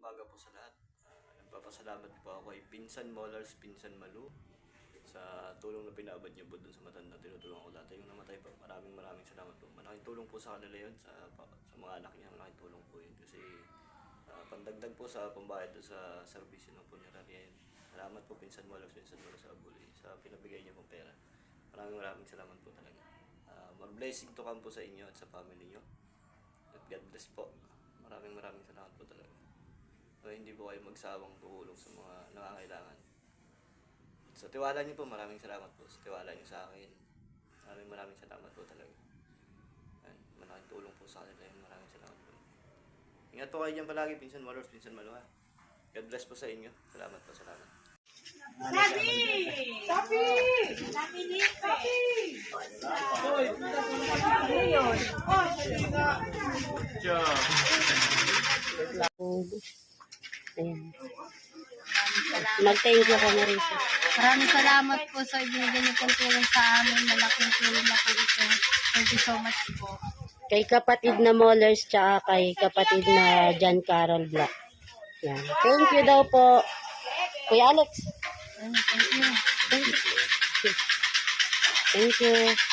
umaga po sa lahat. Nagpapasalamat po ako kay Pinsan Molars, Pinsan Malu sa tulong na pinabad niyo po dun sa matanda tinutulungan ko dati yung namatay po. Maraming salamat po. Malaking tulong po sa kanila yun, sa mga anak niya. Malaking tulong po yun kasi pandagdag po sa pambayad doon sa servisyo ng punerarya yun. Salamat po Pinsan Molars sa Abuli sa pinabigay niyo pong pera. Maraming salamat po talaga. Mag-blessing to come po sa inyo at sa family niyo. At God bless po. Maraming salamat po talaga. So, hindi po kayo magsawang tumulong sa mga nangangailangan. Sa tiwala niyo po, maraming salamat po. Sa tiwala niyo sa akin. Maraming salamat po talaga. Ayan, malaking tulong po sa kanila yun. Maraming salamat po. Ingat po kayo dyan palagi, Pinsan Molars, Pinsan Malu ha. God bless po sa inyo. Salamat po, salamat. Sabi! Sabi! Sabi ni Sabi! Ano yun? Mag-thank you ka na rin. Maraming salamat po sa ibinigay niyo pong tulong sa amin. Malaking tulong na po ito. Thank you so much po. Kay kapatid na Molars tsaka kay kapatid na John Carol Black. Yan. Thank you daw po. Kuya Alex. Thank you. Thank you. Thank you.